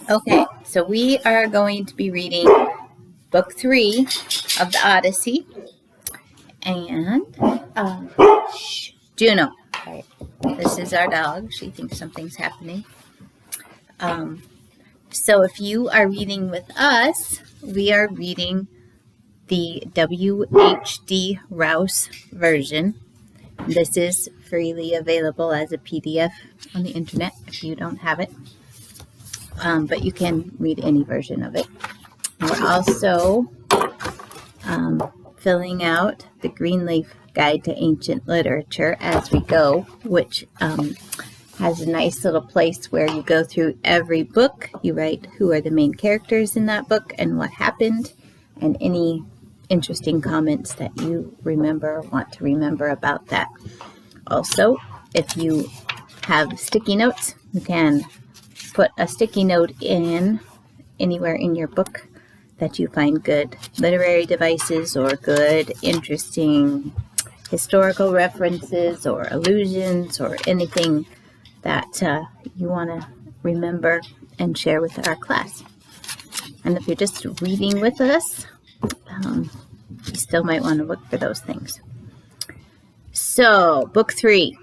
Okay, so we are going to be reading book 3 of the Odyssey. And, Juno. Right. This is our dog. She thinks something's happening. So if you are reading with us, we are reading the WHD Rouse version. This is freely available as a PDF on the internet if you don't have it. But you can read any version of it. We're also filling out the Greenleaf Guide to Ancient Literature as we go, which has a nice little place where you go through every book. You write who are the main characters in that book and what happened, and any interesting comments that you remember or want to remember about that. Also, if you have sticky notes, you can put a sticky note in anywhere in your book that you find good literary devices or good, interesting historical references or allusions or anything that you want to remember and share with our class. And if you're just reading with us, you still might want to look for those things. So, book 3,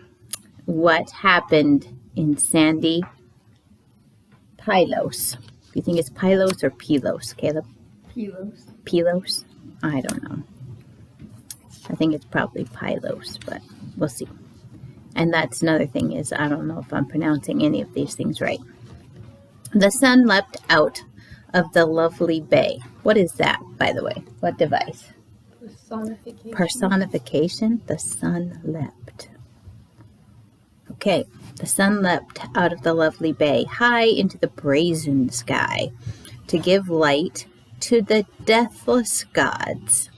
what happened in sandy Pylos? Do you think it's Pylos or Pylos, Caleb? Pylos. Pylos? I don't know. I think it's probably Pylos, but we'll see. And that's another thing is I don't know if I'm pronouncing any of these things right. The sun leapt out of the lovely bay. What is that, by the way? What device? Personification. Personification? The sun leapt. Okay. The sun leapt out of the lovely bay, high into the brazen sky, to give light to the deathless gods,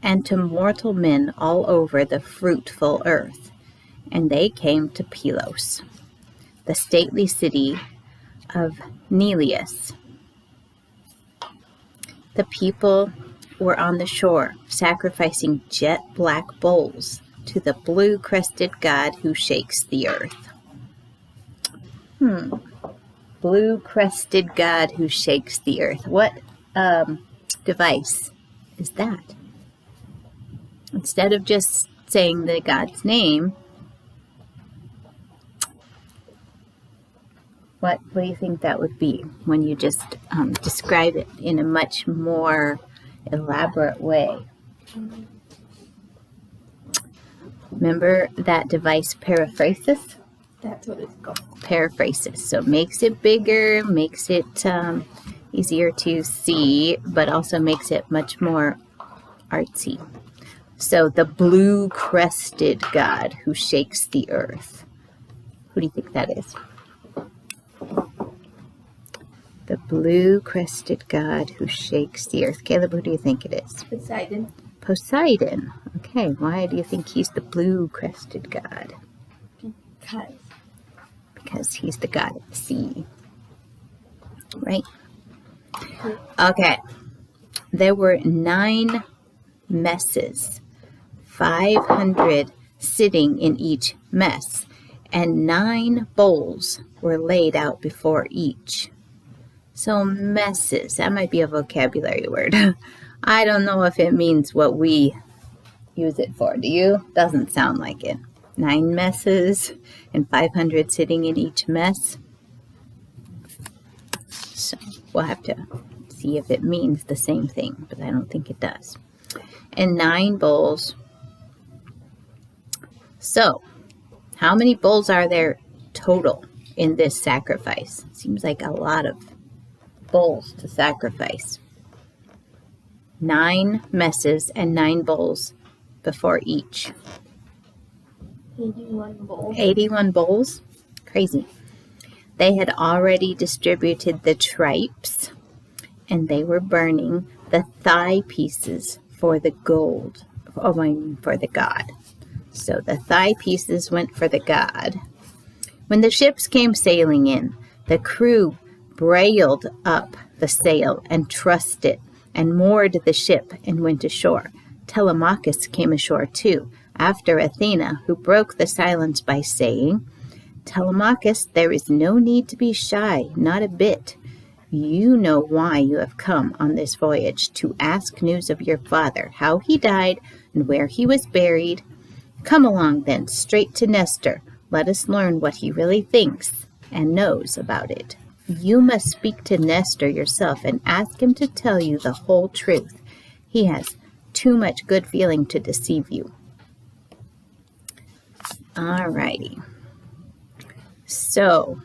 and to mortal men all over the fruitful earth. And they came to Pylos, the stately city of Neleus. The people were on the shore, sacrificing jet-black bulls to the blue-crested god who shakes the earth. Blue-crested god who shakes the earth. What device is that? Instead of just saying the god's name, what do you think that would be when you just describe it in a much more elaborate way? Remember that device periphrasis? That's what it's called. Periphrasis. So makes it bigger, makes it easier to see, but also makes it much more artsy. So the blue-crested god who shakes the earth. Who do you think that is? The blue-crested god who shakes the earth. Caleb, who do you think it is? Poseidon. Poseidon. Okay, why do you think he's the blue-crested god? Because he's the god of the sea. Right? Okay. There were 9 messes, 500 sitting in each mess, and 9 bowls were laid out before each. So messes, that might be a vocabulary word. I don't know if it means what we use it for. Do you? Doesn't sound like it. 9 messes and 500 sitting in each mess. So we'll have to see if it means the same thing, but I don't think it does. And 9 bowls. So, how many bowls are there total in this sacrifice? Seems like a lot of bowls to sacrifice. 9 messes and 9 bowls before each. 81 bowls. 81 bowls? Crazy. They had already distributed the tripes, and they were burning the thigh pieces for the for the god. So the thigh pieces went for the god. When the ships came sailing in, the crew brailed up the sail and trussed it and moored the ship and went ashore. Telemachus came ashore too, after Athena, who broke the silence by saying, "Telemachus, there is no need to be shy, not a bit. You know why you have come on this voyage, to ask news of your father, how he died, and where he was buried. Come along then, straight to Nestor. Let us learn what he really thinks and knows about it. You must speak to Nestor yourself and ask him to tell you the whole truth. He has too much good feeling to deceive you. All righty. So,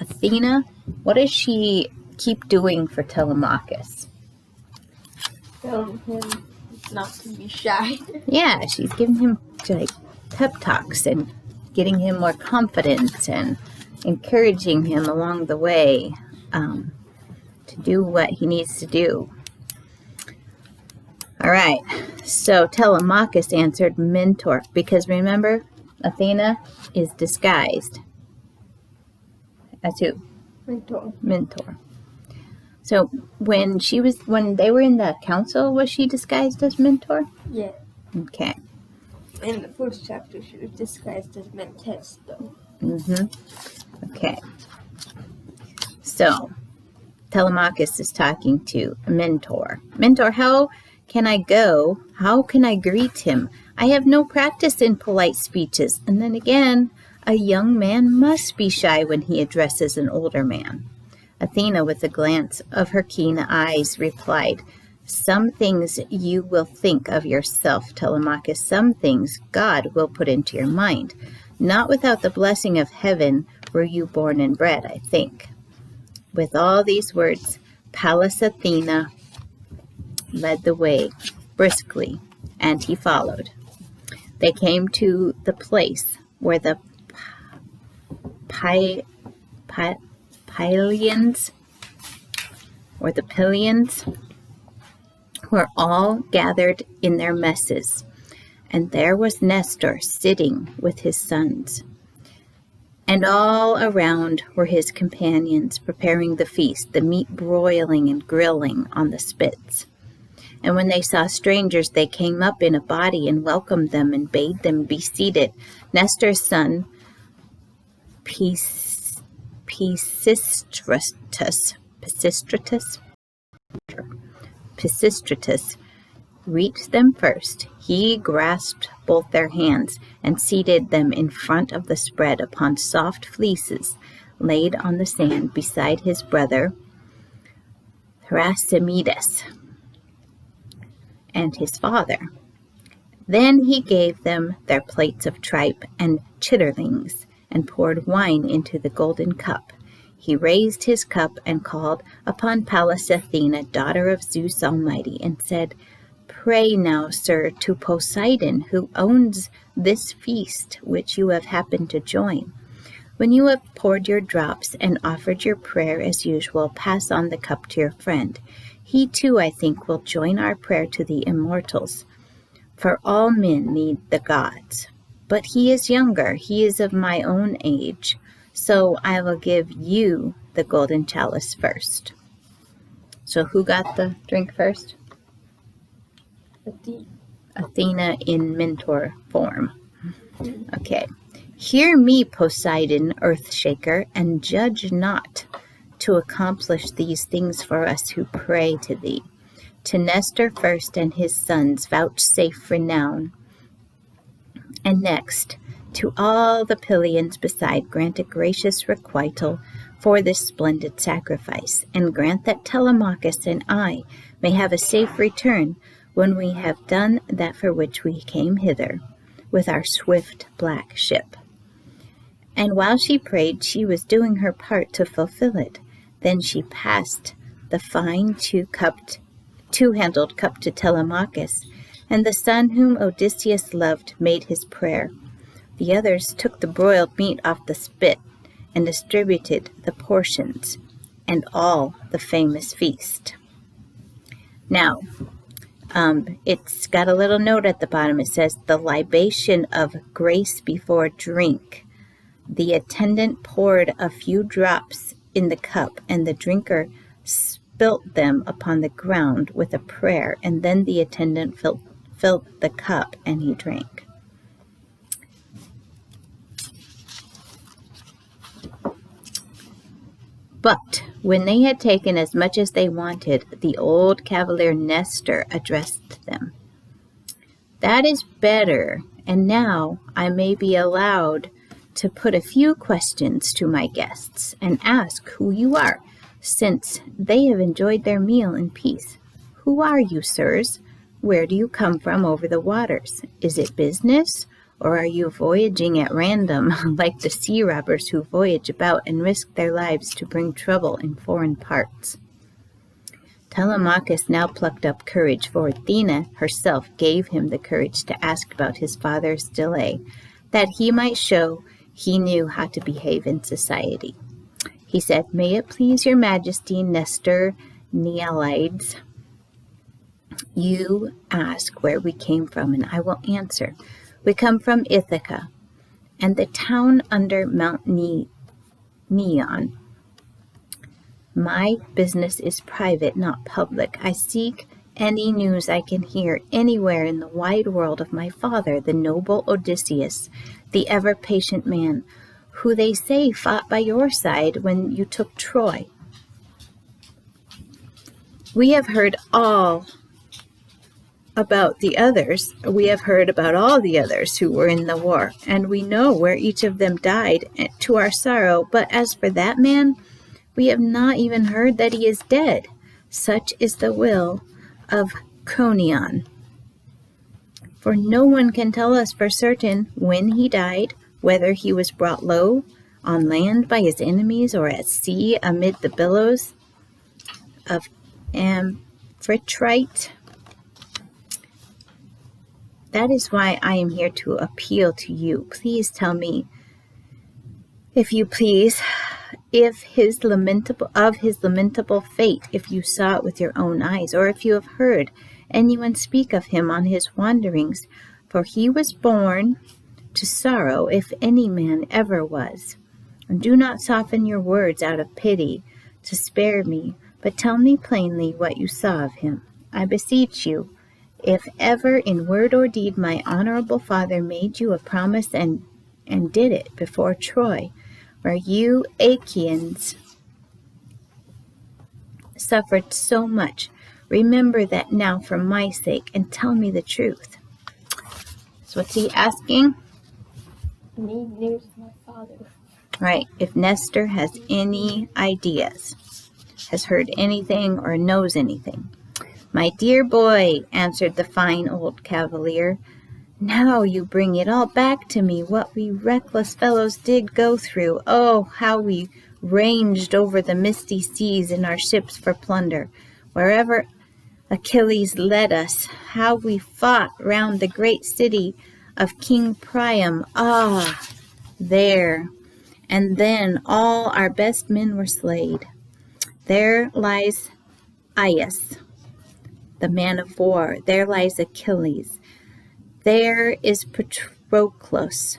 Athena, what does she keep doing for Telemachus? Telling him not to be shy. Yeah, she's giving him like pep talks and getting him more confidence and encouraging him along the way to do what he needs to do. All right, so Telemachus answered Mentor, because remember, Athena is disguised as who? Mentor. So when they were in the council, was she disguised as Mentor? Yeah. Okay. In the first chapter, she was disguised as Mentes, though. Okay. So Telemachus is talking to Mentor. Mentor, how can I go? How can I greet him? I have no practice in polite speeches. And then again, a young man must be shy when he addresses an older man. Athena, with a glance of her keen eyes, replied, Some things you will think of yourself, Telemachus. Some things God will put into your mind. Not without the blessing of heaven were you born and bred, I think. With all these words, Pallas Athena led the way briskly, and he followed. They came to the place where the Pylians were all gathered in their messes, and there was Nestor sitting with his sons. And all around were his companions preparing the feast, the meat broiling and grilling on the spits. And when they saw strangers, they came up in a body and welcomed them and bade them be seated. Nestor's son, Pisistratus reached them first. He grasped both their hands and seated them in front of the spread upon soft fleeces laid on the sand beside his brother Thrasimidas and his father. Then he gave them their plates of tripe and chitterlings and poured wine into the golden cup. He raised his cup and called upon Pallas Athena, daughter of Zeus Almighty, and said, Pray now, sir, to Poseidon, who owns this feast which you have happened to join. When you have poured your drops and offered your prayer as usual, pass on the cup to your friend. He too, I think, will join our prayer to the immortals, for all men need the gods. But he is younger, he is of my own age, so I will give you the golden chalice first. So who got the drink first? Athena in Mentor form. Okay. Hear me, Poseidon, Earthshaker, and judge not to accomplish these things for us who pray to thee. To Nestor first and his sons vouchsafe renown, and next to all the Pylians beside grant a gracious requital for this splendid sacrifice, and grant that Telemachus and I may have a safe return when we have done that for which we came hither with our swift black ship. And while she prayed, she was doing her part to fulfill it. Then she passed the fine two-handled cup to Telemachus, and the son whom Odysseus loved made his prayer. The others took the broiled meat off the spit and distributed the portions and all the famous feast. Now, it's got a little note at the bottom. It says, the libation of grace before drink. The attendant poured a few drops in the cup, and the drinker spilt them upon the ground with a prayer, and then the attendant filled the cup, and he drank. But When they had taken as much as they wanted, the old cavalier Nestor addressed them. "That is better, and now I may be allowed to put a few questions to my guests and ask who you are, since they have enjoyed their meal in peace. Who are you, sirs? Where do you come from over the waters? Is it business, or are you voyaging at random, like the sea robbers who voyage about and risk their lives to bring trouble in foreign parts?" Telemachus now plucked up courage, for Athena herself gave him the courage to ask about his father's delay, that he might show he knew how to behave in society. He said, "May it please your majesty, Nestor Nealides, you ask where we came from, and I will answer. We come from Ithaca, and the town under Mount Neon. My business is private, not public. I seek any news I can hear anywhere in the wide world of my father, the noble Odysseus, the ever-patient man, who they say fought by your side when you took Troy. We have heard all about the others. We have heard about all the others who were in the war, and we know where each of them died to our sorrow. But as for that man, we have not even heard that he is dead. Such is the will of Cronion. For no one can tell us for certain when he died, whether he was brought low on land by his enemies or at sea amid the billows of Amphitrite. That is why I am here to appeal to you. Please tell me, if you please, of his lamentable fate, if you saw it with your own eyes, or if you have heard anyone speak of him on his wanderings, for he was born to sorrow, if any man ever was. And do not soften your words out of pity to spare me, but tell me plainly what you saw of him. I beseech you, if ever in word or deed my honorable father made you a promise and did it before Troy, where you Achaeans suffered so much, remember that now for my sake, and tell me the truth." So what's he asking? I need news of my father. Right, if Nestor has any ideas, has heard anything, or knows anything. "My dear boy," answered the fine old cavalier, "now you bring it all back to me, what we reckless fellows did go through. Oh, how we ranged over the misty seas in our ships for plunder, wherever Achilles led us. How we fought round the great city of King Priam. Ah, there. And then all our best men were slain. There lies Aias, the man of war. There lies Achilles. There is Patroclus,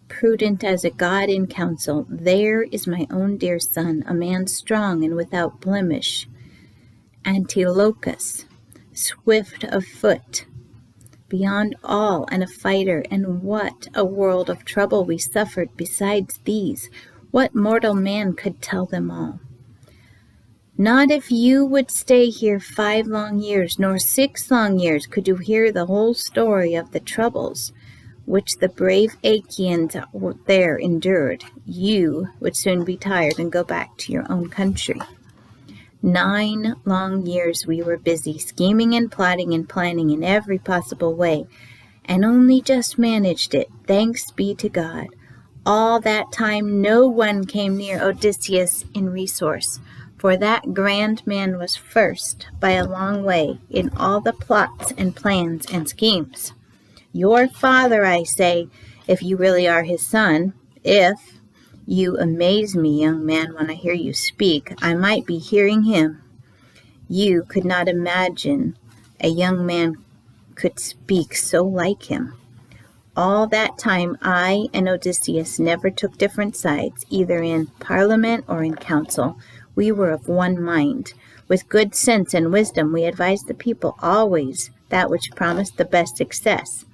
prudent as a god in council. There is my own dear son, a man strong and without blemish. Antilochus, swift of foot, beyond all, and a fighter. And what a world of trouble we suffered besides these! What mortal man could tell them all? Not if you would stay here 5 long years, nor 6 long years, could you hear the whole story of the troubles which the brave Achaeans there endured. You would soon be tired and go back to your own country. 9 long years we were busy, scheming and plotting and planning in every possible way, and only just managed it, thanks be to God. All that time no one came near Odysseus in resource, for that grand man was first by a long way in all the plots and plans and schemes. Your father, I say, if you really are his son. If you amaze me, young man, when I hear you speak, I might be hearing him. You could not imagine a young man could speak so like him. All that time I and Odysseus never took different sides, either in parliament or in council. We were of one mind. With good sense and wisdom we advised the people always that which promised the best success.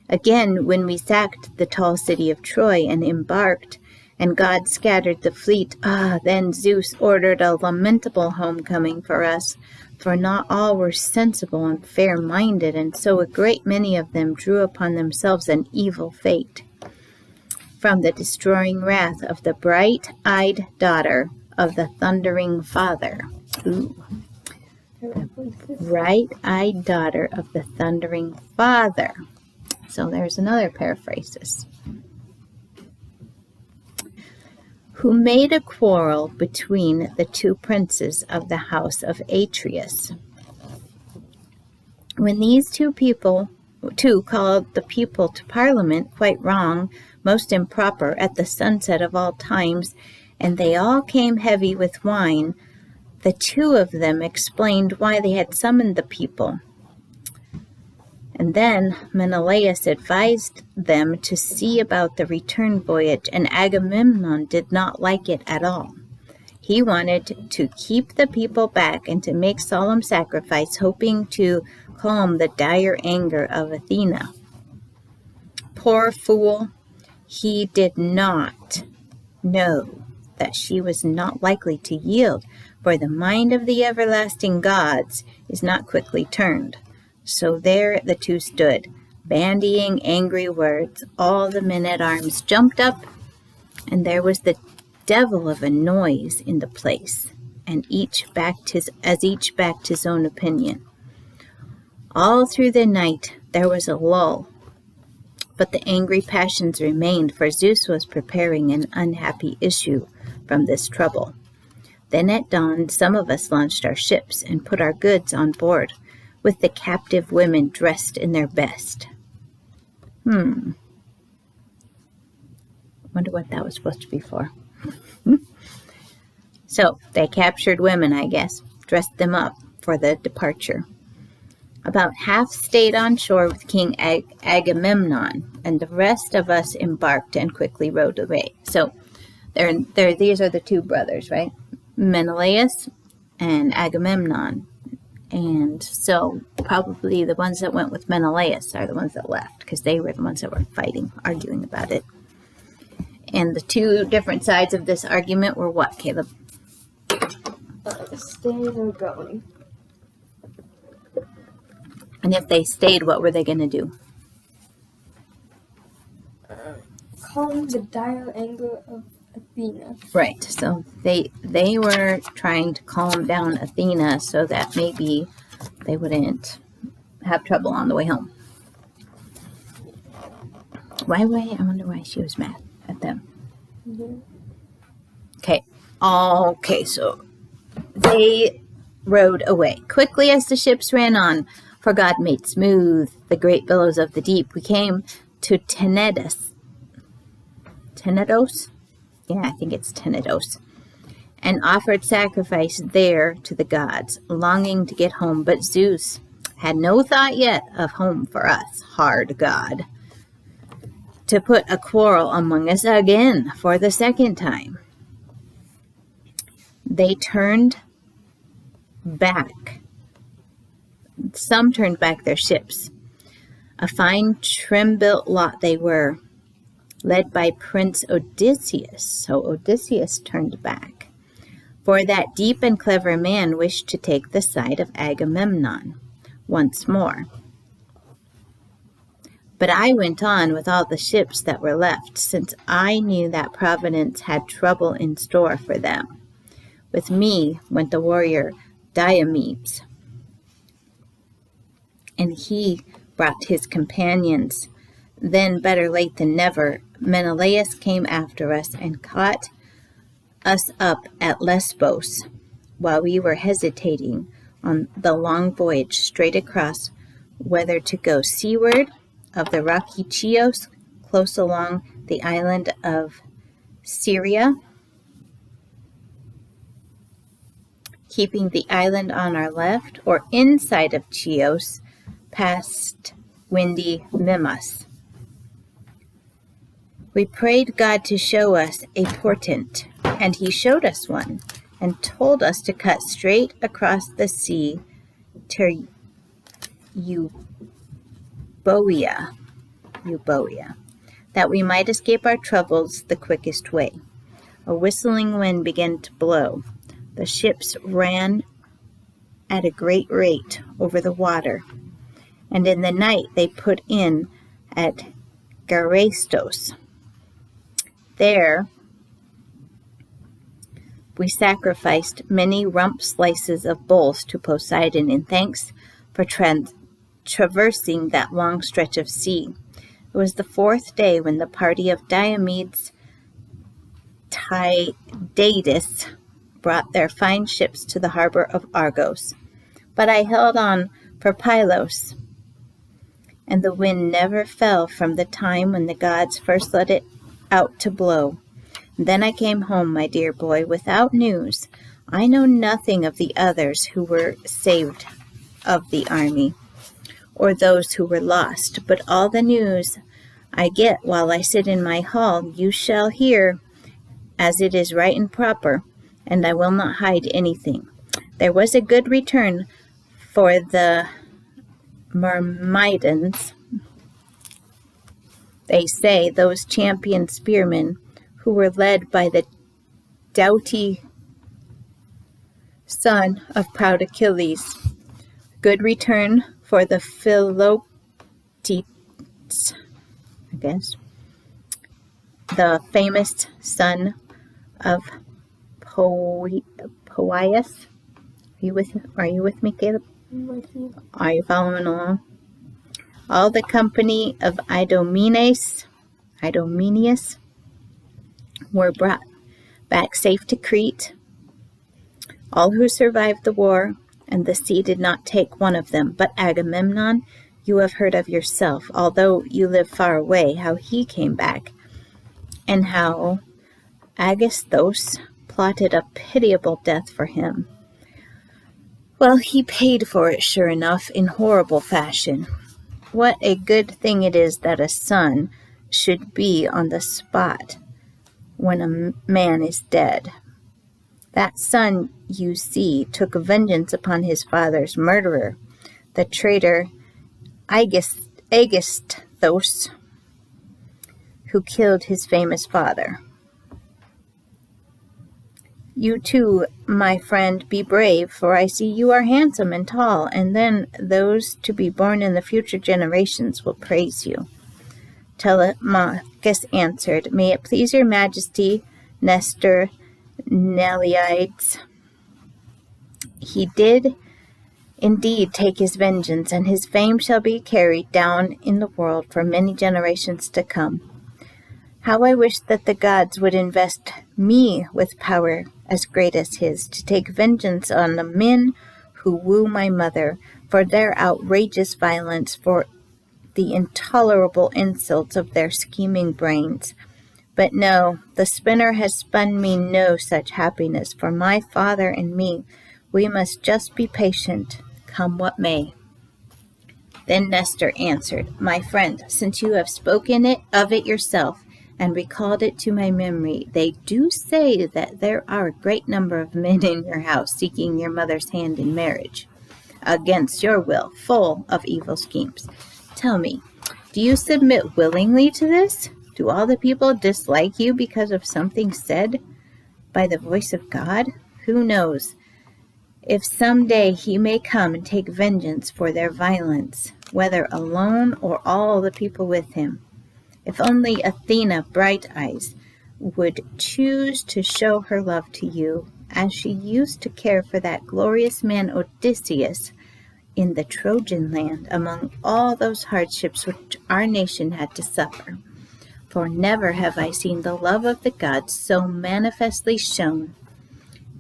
Again, when we sacked the tall city of Troy and embarked and God scattered the fleet. Then Zeus ordered a lamentable homecoming for us, for not all were sensible and fair-minded, and so a great many of them drew upon themselves an evil fate from the destroying wrath of the bright-eyed daughter of the thundering father. Ooh. Bright-eyed daughter of the thundering father. So there's another paraphrasis. Who made a quarrel between the two princes of the house of Atreus. When these two called the people to parliament, quite wrong, most improper, at the sunset of all times, and they all came heavy with wine, the two of them explained why they had summoned the people. And then Menelaus advised them to see about the return voyage, and Agamemnon did not like it at all. He wanted to keep the people back and to make solemn sacrifice, hoping to calm the dire anger of Athena. Poor fool, he did not know that she was not likely to yield, for the mind of the everlasting gods is not quickly turned. So there the two stood, bandying angry words. All the men-at-arms jumped up, and there was the devil of a noise in the place, and each backed his own opinion. All through the night there was a lull, but the angry passions remained, for Zeus was preparing an unhappy issue from this trouble. Then at dawn some of us launched our ships and put our goods on board, with the captive women dressed in their best. Wonder what that was supposed to be for. So they captured women, I guess, dressed them up for the departure. About half stayed on shore with King Agamemnon, and the rest of us embarked and quickly rowed away. So these are the two brothers, right? Menelaus and Agamemnon. And so probably the ones that went with Menelaus are the ones that left, because they were the ones that were fighting, arguing about it. And the two different sides of this argument were what, Caleb? Staying or going. And if they stayed, what were they going to do? Calm the dire anger of Athena. Right. So they were trying to calm down Athena so that maybe they wouldn't have trouble on the way home. I wonder why she was mad at them. Mm-hmm. Okay, so they rowed away quickly as the ships ran on, for God made smooth the great billows of the deep. We came to Tenedos. Yeah, I think it's Tenedos. And offered sacrifice there to the gods, longing to get home. But Zeus had no thought yet of home for us, hard God, to put a quarrel among us again for the second time. They turned back. Some turned back their ships. A fine trim-built lot they were, led by Prince Odysseus. So Odysseus turned back, for that deep and clever man wished to take the side of Agamemnon once more. But I went on with all the ships that were left, since I knew that Providence had trouble in store for them. With me went the warrior Diomedes, and he brought his companions. Then, better late than never, Menelaus came after us and caught us up at Lesbos while we were hesitating on the long voyage straight across, whether to go seaward of the rocky Chios, close along the island of Syria, keeping the island on our left, or inside of Chios, past windy Mimas. We prayed God to show us a portent, and he showed us one, and told us to cut straight across the sea to Euboea, that we might escape our troubles the quickest way. A whistling wind began to blow. The ships ran at a great rate over the water, and in the night they put in at Garastos. There we sacrificed many rump slices of bulls to Poseidon in thanks for traversing that long stretch of sea. It was the 4th day when the party of Diomedes Tydatus brought their fine ships to the harbor of Argos. But I held on for Pylos, and the wind never fell from the time when the gods first let it out to blow. Then I came home, my dear boy, without news. I know nothing of the others who were saved of the army, or those who were lost, but all the news I get while I sit in my hall you shall hear, as it is right and proper, and I will not hide anything. There was a good return for the Myrmidons, they say, those champion spearmen who were led by the doughty son of proud Achilles. Good return for the Philoctetes, I guess, the famous son of Pylos. Are you with me, Caleb? I'm with you. Are you following along? All the company of Idomeneus were brought back safe to Crete, all who survived the war, and the sea did not take one of them. But Agamemnon, you have heard of yourself, although you live far away, how he came back, and how Agasthos plotted a pitiable death for him. Well, he paid for it, sure enough, in horrible fashion. What a good thing it is that a son should be on the spot when a man is dead. That son, you see, took vengeance upon his father's murderer, the traitor Agasthos, who killed his famous father. You too, my friend, be brave, for I see you are handsome and tall, and then those to be born in the future generations will praise you. Telemachus answered, May it please your majesty, Nestor Neleides. He did indeed take his vengeance, and his fame shall be carried down in the world for many generations to come. How I wish that the gods would invest me with power as great as his, to take vengeance on the men who woo my mother, for their outrageous violence, for the intolerable insults of their scheming brains. But no, the spinner has spun me no such happiness, for my father and me, we must just be patient, come what may. Then Nestor answered, My friend, since you have spoken of it yourself, and recalled it to my memory, they do say that there are a great number of men in your house seeking your mother's hand in marriage, against your will, full of evil schemes. Tell me, do you submit willingly to this? Do all the people dislike you because of something said by the voice of God? Who knows if some day he may come and take vengeance for their violence, whether alone or all the people with him. If only Athena, Bright Eyes, would choose to show her love to you, as she used to care for that glorious man Odysseus in the Trojan land, among all those hardships which our nation had to suffer. For never have I seen the love of the gods so manifestly shown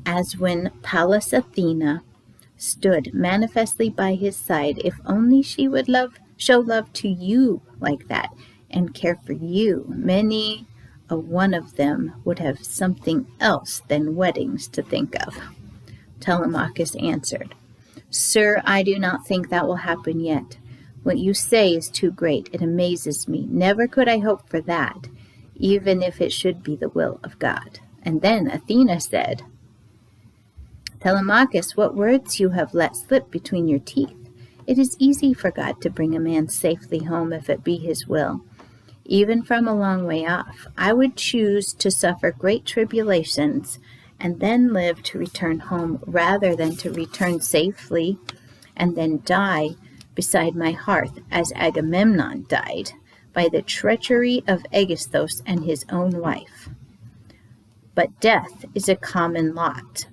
as when Pallas Athena stood manifestly by his side. If only she would show love to you like that, and care for you, many a one of them would have something else than weddings to think of. Telemachus answered, Sir, I do not think that will happen yet. What you say is too great. It amazes me. Never could I hope for that, even if it should be the will of God. And then Athena said, Telemachus, what words you have let slip between your teeth. It is easy for God to bring a man safely home if it be his will. even from a long way off. I would choose to suffer great tribulations and then live to return home rather than to return safely and then die beside my hearth as Agamemnon died by the treachery of Aegisthus and his own wife. But death is a common lot,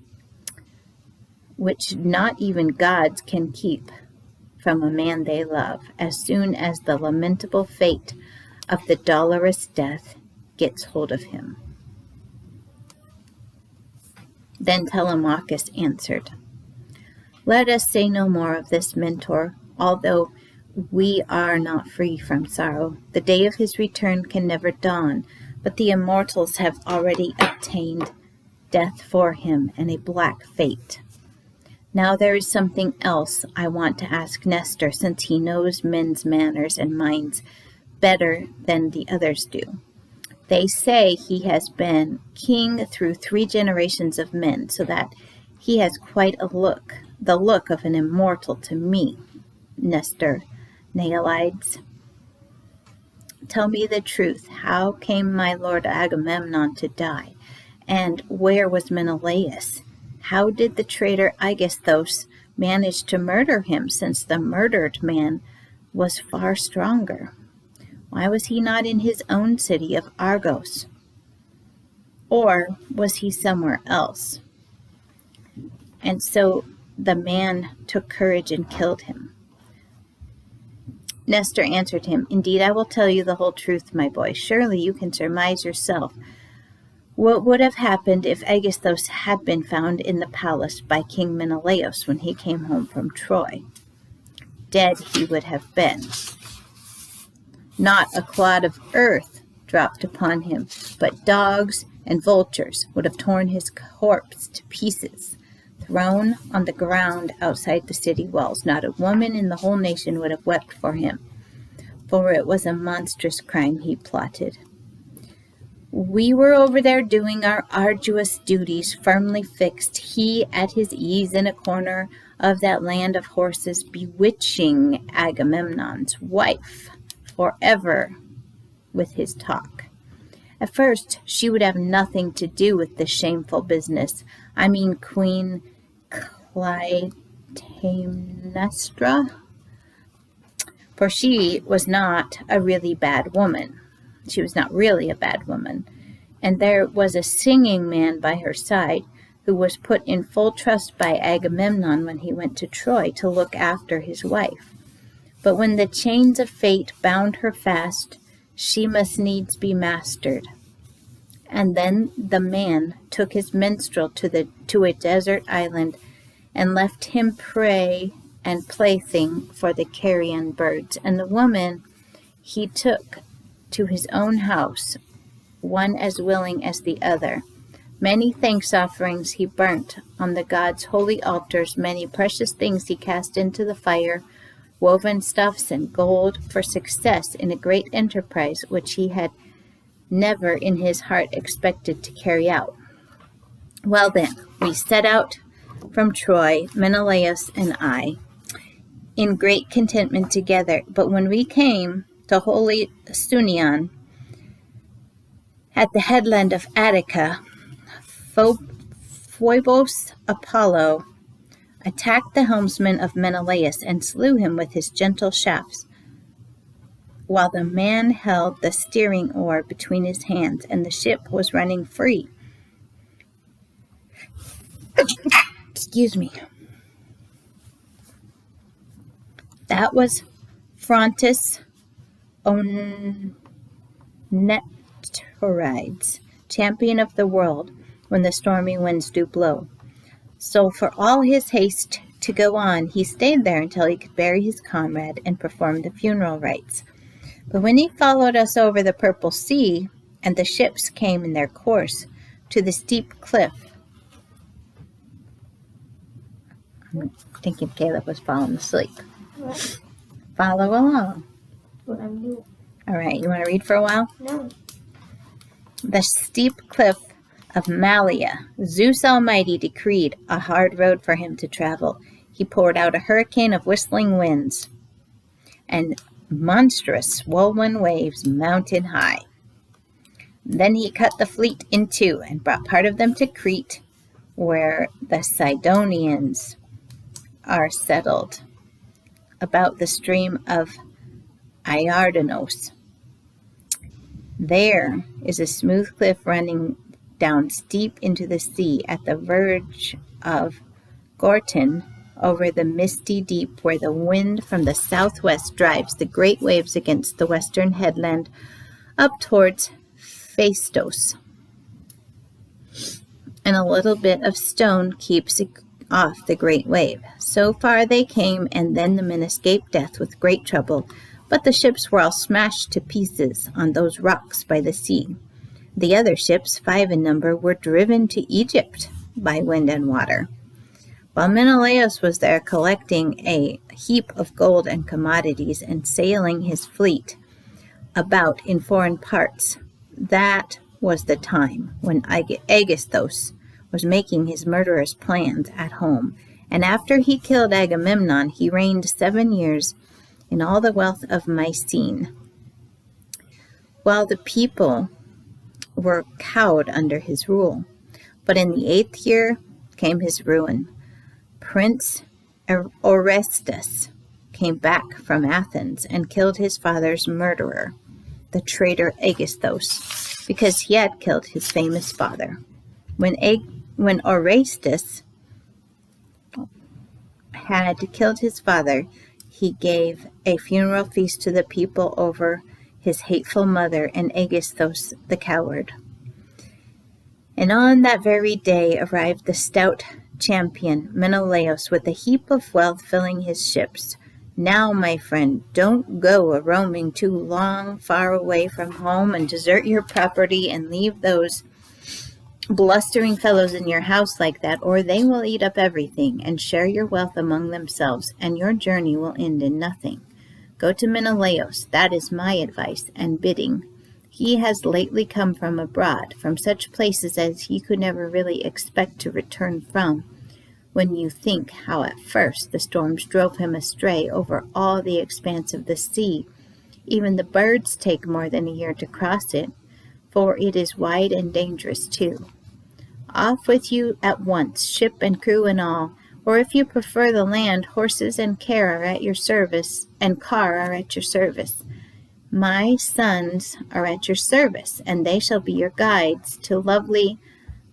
which not even gods can keep from a man they love, as soon as the lamentable fate of the dolorous death gets hold of him. Then Telemachus answered, "Let us say no more of this, Mentor, although we are not free from sorrow. The day of his return can never dawn, but the immortals have already obtained death for him and a black fate. Now there is something else I want to ask Nestor, since he knows men's manners and minds better than the others do. They say he has been king through 3 generations of men, so that he has quite the look of an immortal to me, Nestor Nealides. Tell me the truth. How came my lord Agamemnon to die? And where was Menelaus? How did the traitor Aegisthus manage to murder him, since the murdered man was far stronger? Why was he not in his own city of Argos? Or was he somewhere else? And so the man took courage and killed him." Nestor answered him, "Indeed, I will tell you the whole truth, my boy. Surely you can surmise yourself what would have happened if Aegisthus had been found in the palace by King Menelaus when he came home from Troy. Dead he would have been. Not a clod of earth dropped upon him, but dogs and vultures would have torn his corpse to pieces, thrown on the ground outside the city walls. Not a woman in the whole nation would have wept for him, for it was a monstrous crime he plotted. We were over there doing our arduous duties, firmly fixed, he at his ease in a corner of that land of horses, bewitching Agamemnon's wife forever with his talk. At first, she would have nothing to do with this shameful business. I mean Queen Clytemnestra, for she was not a really bad woman. She was not really a bad woman. And there was a singing man by her side who was put in full trust by Agamemnon when he went to Troy to look after his wife. But when the chains of fate bound her fast, she must needs be mastered. And then the man took his minstrel to a desert island and left him prey and plaything for the carrion birds. And the woman he took to his own house, one as willing as the other. Many thanks offerings he burnt on the gods' holy altars, many precious things he cast into the fire, woven stuffs and gold for success in a great enterprise which he had never in his heart expected to carry out. Well then, we set out from Troy, Menelaus and I, in great contentment together. But when we came to holy Sunion, at the headland of Attica, Phoebus Apollo attacked the helmsman of Menelaus and slew him with his gentle shafts, while the man held the steering oar between his hands, and the ship was running free. Excuse me. That was Phrontis Onnetorides, champion of the world, when the stormy winds do blow. So for all his haste to go on, he stayed there until he could bury his comrade and perform the funeral rites. But when he followed us over the purple sea, and the ships came in their course to the steep cliff, I'm thinking Caleb was falling asleep. What? Follow along. What I'm doing. All right, you want to read for a while? No. The steep cliff of Malea, Zeus Almighty decreed a hard road for him to travel. He poured out a hurricane of whistling winds, and monstrous swollen waves mountain high. Then he cut the fleet in two and brought part of them to Crete, where the Sidonians are settled, about the stream of Iardanos. There is a smooth cliff running down steep into the sea at the verge of Gorton, over the misty deep where the wind from the southwest drives the great waves against the western headland up towards Phaistos. And a little bit of stone keeps off the great wave. So far they came, and then the men escaped death with great trouble, but the ships were all smashed to pieces on those rocks by the sea. The other ships, 5 in number, were driven to Egypt by wind and water. While Menelaus was there collecting a heap of gold and commodities and sailing his fleet about in foreign parts, that was the time when Aegisthus was making his murderous plans at home. And after he killed Agamemnon, he reigned 7 years in all the wealth of Mycene, while the people were cowed under his rule. But in the 8th year came his ruin. Prince Orestes came back from Athens and killed his father's murderer, the traitor Aegisthus, because he had killed his famous father. When Orestes had killed his father, he gave a funeral feast to the people over his hateful mother and Aegisthus the coward. And on that very day arrived the stout champion Menelaus with a heap of wealth filling his ships. Now, my friend, don't go a-roaming too long far away from home and desert your property and leave those blustering fellows in your house like that, or they will eat up everything and share your wealth among themselves, and your journey will end in nothing. Go to Menelaus, that is my advice and bidding. He has lately come from abroad, from such places as he could never really expect to return from. When you think how at first the storms drove him astray over all the expanse of the sea, even the birds take more than a year to cross it, for it is wide and dangerous too. Off with you at once, ship and crew and all, or if you prefer the land, horses and car are at your service, My sons are at your service, and they shall be your guides to lovely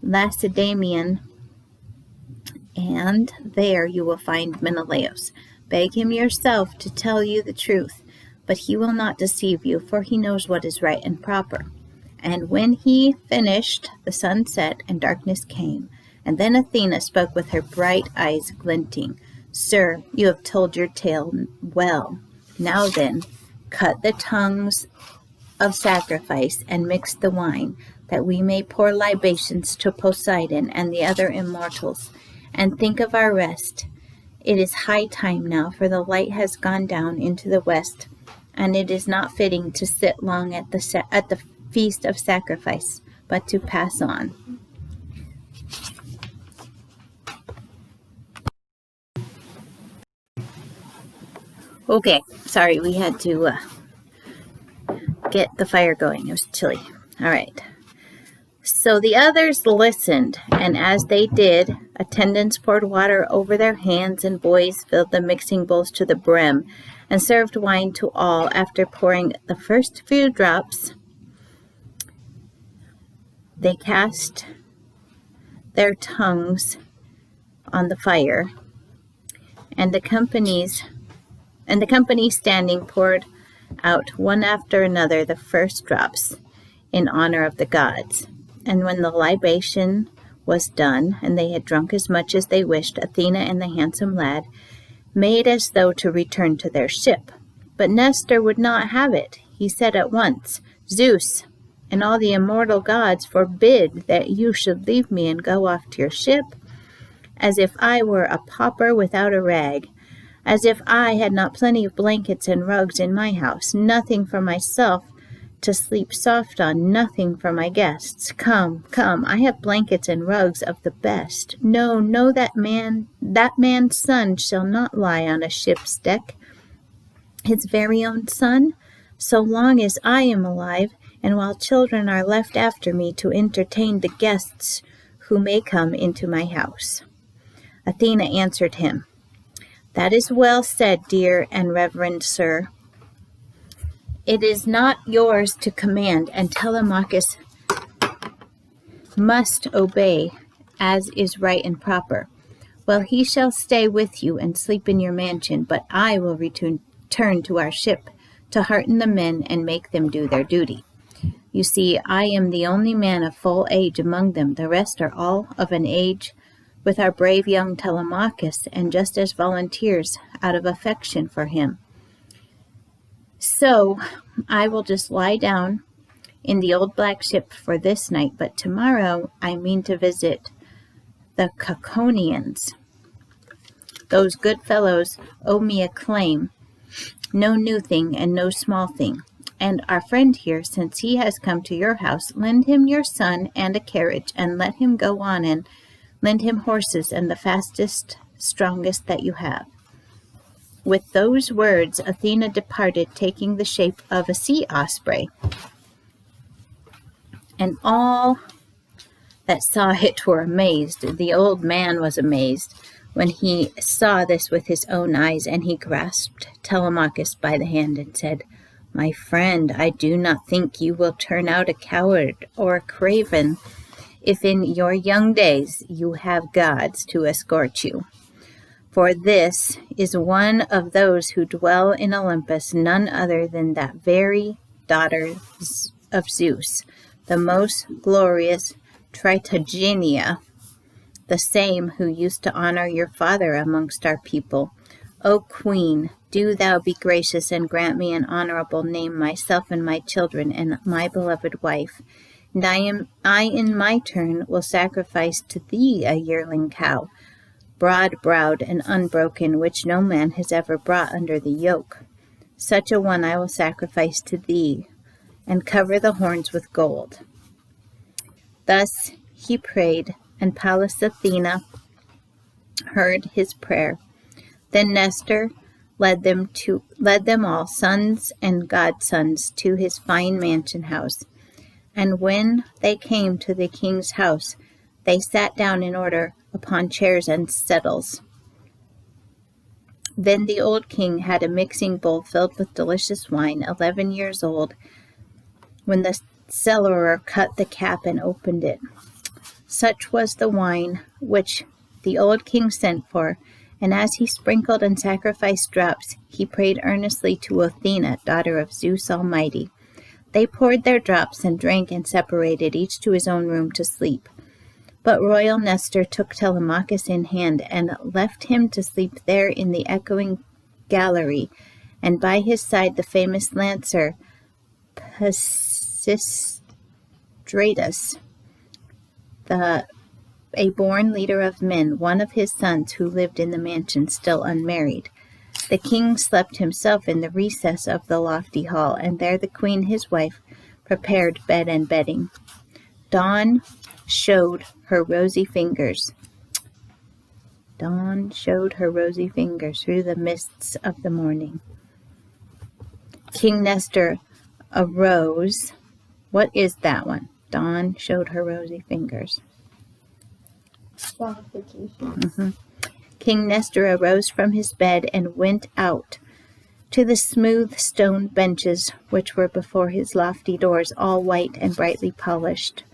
Lacedaemon, and there you will find Menelaus. Beg him yourself to tell you the truth, but he will not deceive you, for he knows what is right and proper. And when he finished, the sun set and darkness came. And then Athena spoke with her bright eyes glinting. Sir, you have told your tale well. Now then, cut the tongues of sacrifice and mix the wine, that we may pour libations to Poseidon and the other immortals, and think of our rest. It is high time now, for the light has gone down into the west, and it is not fitting to sit long at the feast of sacrifice, but to pass on. Okay, sorry, we had to get the fire going. It was chilly. All right. So the others listened, and as they did, attendants poured water over their hands, and boys filled the mixing bowls to the brim, and served wine to all. After pouring the first few drops, they cast their tongues on the fire, and the company standing poured out one after another the first drops in honor of the gods. And when the libation was done, and they had drunk as much as they wished, Athena and the handsome lad made as though to return to their ship. But Nestor would not have it. He said at once, Zeus and all the immortal gods forbid that you should leave me and go off to your ship, as if I were a pauper without a rag, as if I had not plenty of blankets and rugs in my house, nothing for myself to sleep soft on, nothing for my guests. Come, I have blankets and rugs of the best. No, that man's son shall not lie on a ship's deck. his very own son, so long as I am alive, and while children are left after me to entertain the guests who may come into my house. Athena answered him, That is well said, dear and reverend sir. It is not yours to command, and Telemachus must obey as is right and proper. Well, he shall stay with you and sleep in your mansion, but I will return to our ship to hearten the men and make them do their duty. You see, I am the only man of full age among them. The rest are all of an age with our brave young Telemachus, and just as volunteers out of affection for him. So I will just lie down in the old black ship for this night, but tomorrow I mean to visit the Caconians. Those good fellows owe me a claim, no new thing and no small thing. And our friend here, since he has come to your house, lend him your son and a carriage, and let him go on, and lend him horses and the fastest, strongest that you have. With those words, Athena departed, taking the shape of a sea osprey. And all that saw it were amazed. The old man was amazed when he saw this with his own eyes, and he grasped Telemachus by the hand and said, My friend, I do not think you will turn out a coward or a craven if in your young days you have gods to escort you. For this is one of those who dwell in Olympus, none other than that very daughter of Zeus, the most glorious Tritogenia, the same who used to honor your father amongst our people. O Queen, do thou be gracious and grant me an honorable name, myself and my children and my beloved wife. And I in my turn will sacrifice to thee a yearling cow, broad-browed and unbroken, which no man has ever brought under the yoke. Such a one I will sacrifice to thee, and cover the horns with gold. Thus he prayed, and Pallas Athena heard his prayer. Then Nestor led them all, sons and godsons, to his fine mansion house. And when they came to the king's house, they sat down in order upon chairs and settles. Then the old king had a mixing bowl filled with delicious wine, 11 years old, when the cellarer cut the cap and opened it. Such was the wine which the old king sent for, and as he sprinkled and sacrificed drops, he prayed earnestly to Athena, daughter of Zeus Almighty. They poured their drops and drank and separated, each to his own room to sleep. But royal Nestor took Telemachus in hand and left him to sleep there in the echoing gallery, and by his side the famous lancer Pisistratus, a born leader of men, one of his sons who lived in the mansion still unmarried. The king slept himself in the recess of the lofty hall, and there the queen his wife prepared bed and bedding. Dawn showed her rosy fingers. Dawn showed her rosy fingers through the mists of the morning. King Nestor arose. What is that one? Dawn showed her rosy fingers. King Nestor arose from his bed and went out to the smooth stone benches which were before his lofty doors, all white and brightly polished.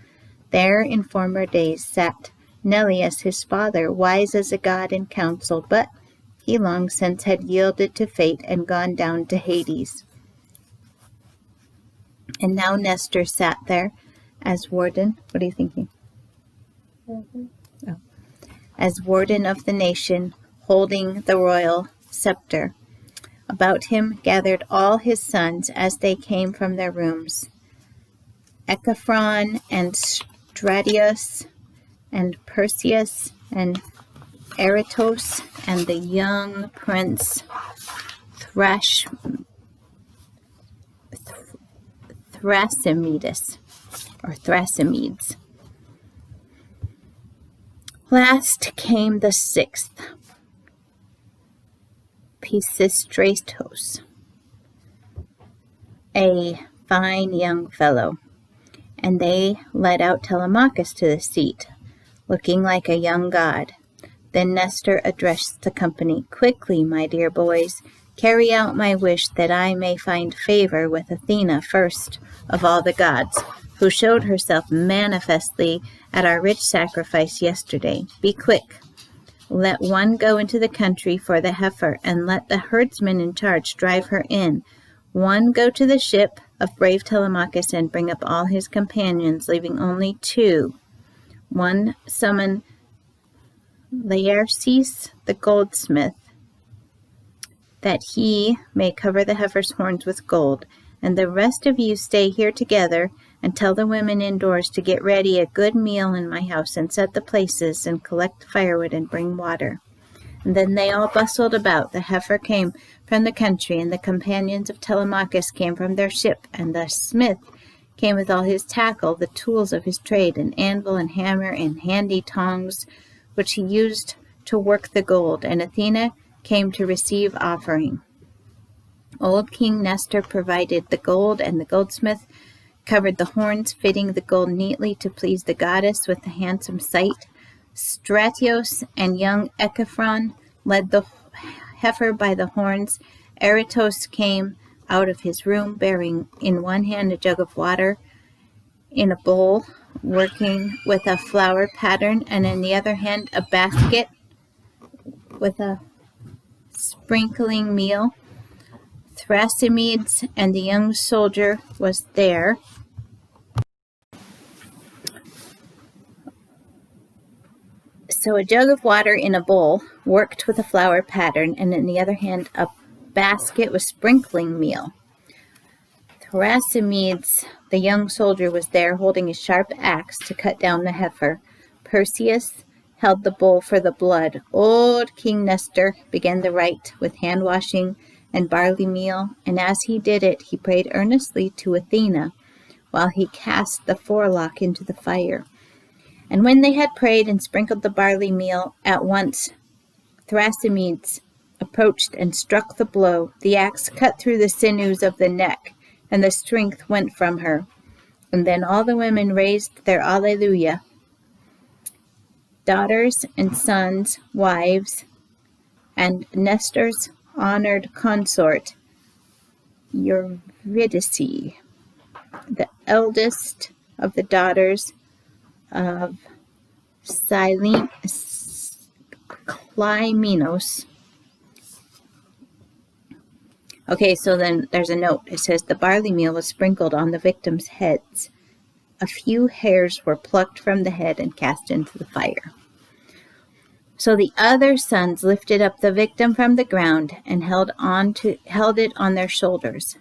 There in former days sat Neleus his father, wise as a god in council, but he long since had yielded to fate and gone down to Hades. And now Nestor sat there as warden. What are you thinking? As warden of the nation, holding the royal scepter. About him gathered all his sons as they came from their rooms, Echaphron and Stratius and Perseus and Eratos and the young prince Thrasymedes. Last came the 6th, Pisistratos, a fine young fellow, and they led out Telemachus to the seat, looking like a young god. Then Nestor addressed the company. "Quickly, my dear boys, carry out my wish that I may find favor with Athena first of all the gods, who showed herself manifestly at our rich sacrifice yesterday. Be quick. Let one go into the country for the heifer, and let the herdsman in charge drive her in. One go to the ship of brave Telemachus and bring up all his companions, leaving only 2. One summon Laerces the goldsmith, that he may cover the heifer's horns with gold, and the rest of you stay here together, and tell the women indoors to get ready a good meal in my house, and set the places, and collect firewood, and bring water." And then they all bustled about. The heifer came from the country, and the companions of Telemachus came from their ship, and the smith came with all his tackle, the tools of his trade, an anvil and hammer and handy tongs, which he used to work the gold, and Athena came to receive offering. Old King Nestor provided the gold, and the goldsmith covered the horns, fitting the gold neatly to please the goddess with a handsome sight. Stratios and young Echephron led the heifer by the horns. Eratos came out of his room, bearing in one hand a jug of water in a bowl, working with a flower pattern, and in the other hand a basket with a sprinkling meal. Thrasymedes and the young soldier was there. So a jug of water in a bowl, worked with a flower pattern, and in the other hand a basket with sprinkling meal. Thrasymedes, the young soldier, was there, holding a sharp axe to cut down the heifer. Perseus held the bowl for the blood. Old King Nestor began the rite with hand-washing and barley meal, and as he did it, he prayed earnestly to Athena, while he cast the forelock into the fire. And when they had prayed and sprinkled the barley meal, at once Thrasymedes approached and struck the blow. The axe cut through the sinews of the neck, and the strength went from her. And then all the women raised their Alleluia. Daughters and sons, wives, and Nestor's honored consort, Eurydice, the eldest of the daughters of Clymenos. Okay, so then there's a note. It says the barley meal was sprinkled on the victims' heads. A few hairs were plucked from the head and cast into the fire. So the other sons lifted up the victim from the ground and held it on their shoulders.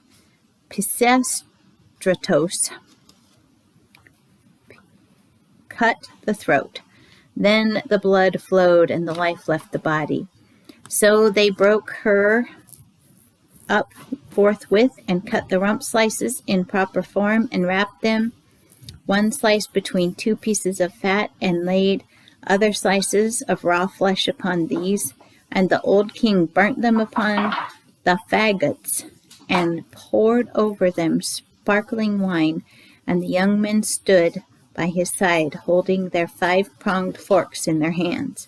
Pisistratos cut the throat. Then the blood flowed and the life left the body. So they broke her up forthwith and cut the rump slices in proper form and wrapped them, one slice between 2 pieces of fat, and laid other slices of raw flesh upon these. And the old king burnt them upon the fagots and poured over them sparkling wine, and the young men stood by his side, holding their 5-pronged forks in their hands.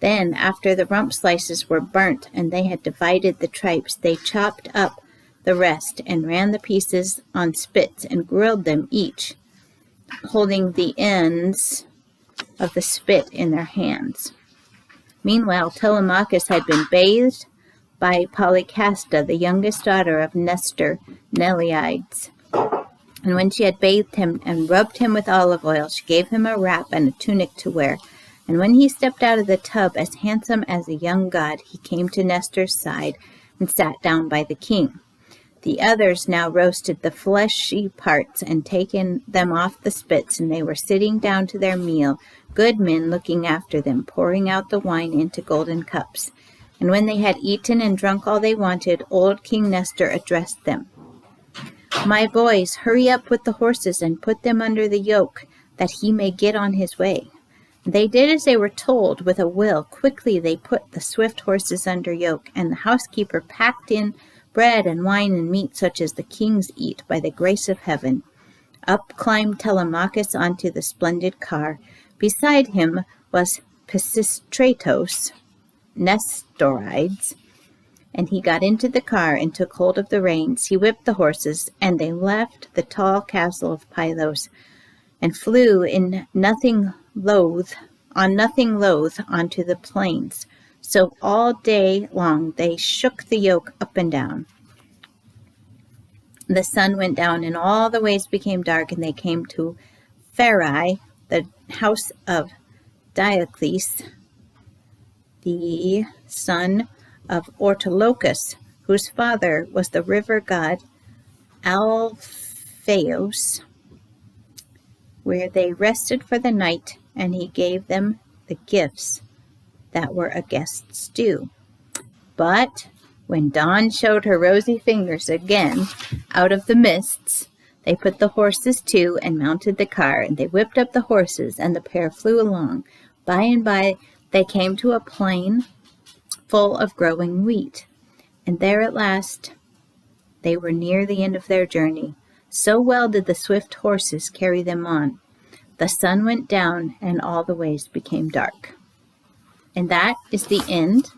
Then, after the rump slices were burnt and they had divided the tripes, they chopped up the rest and ran the pieces on spits and grilled them, each holding the ends of the spit in their hands. Meanwhile, Telemachus had been bathed by Polycasta, the youngest daughter of Nestor Neleides. And when she had bathed him and rubbed him with olive oil, she gave him a wrap and a tunic to wear. And when he stepped out of the tub, as handsome as a young god, he came to Nestor's side and sat down by the king. The others now roasted the fleshy parts and taken them off the spits, and they were sitting down to their meal, good men looking after them, pouring out the wine into golden cups. And when they had eaten and drunk all they wanted, old King Nestor addressed them. "My boys, hurry up with the horses and put them under the yoke, that he may get on his way." They did as they were told with a will. Quickly they put the swift horses under yoke, and the housekeeper packed in bread and wine and meat such as the kings eat by the grace of heaven. Up climbed Telemachus onto the splendid car. Beside him was Pisistratos, Nestorides, and he got into the car and took hold of the reins. He whipped the horses, and they left the tall castle of Pylos and flew in nothing loath onto the plains. So all day long they shook the yoke up and down. The sun went down, and all the ways became dark, and they came to Pherae, the house of Diocles, the son of Ortolocus, whose father was the river god Alphaeus, where they rested for the night, and he gave them the gifts that were a guest's due. But when dawn showed her rosy fingers again out of the mists, they put the horses to and mounted the car, and they whipped up the horses, and the pair flew along. By and by they came to a plain full of growing wheat, and there at last they were near the end of their journey. So well did the swift horses carry them on. The sun went down, and all the ways became dark. And that is the end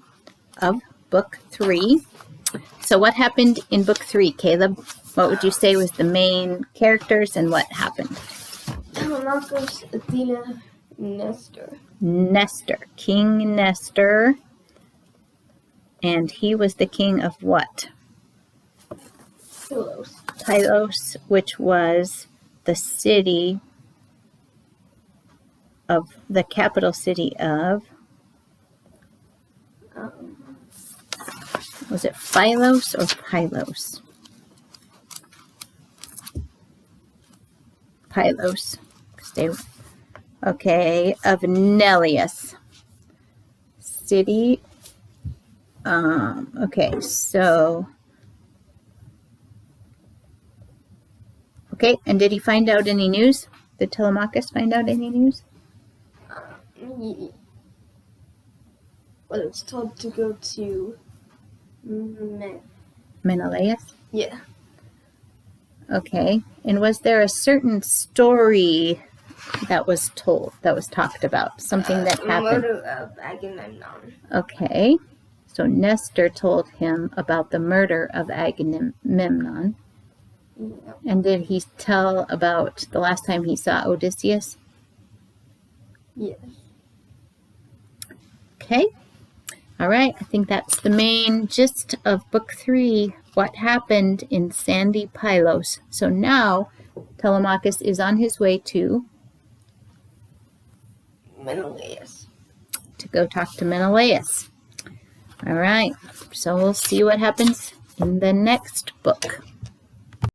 of Book 3. So what happened in Book 3, Caleb? What would you say was the main characters and what happened? Telemachus, Athena, Nestor. Nestor, King Nestor. And he was the king of what? Pylos. Pylos, which was the city of, the capital city of, was it Pylos or Pylos? Pylos. Okay, of Neleus. City. Okay, so. Okay, and did he find out any news? Did Telemachus find out any news? Well, it's told to go to Menelaus? Yeah. Okay, and was there a certain story that was told, that was talked about? Something that happened? Murder of Agamemnon. Okay, so Nestor told him about the murder of Agamemnon. Yeah. And did he tell about the last time he saw Odysseus? Yes. Okay. All right. I think that's the main gist of Book 3, what happened in sandy Pylos. So now Telemachus is on his way to Menelaus. To go talk to Menelaus. All right. So we'll see what happens in the next book.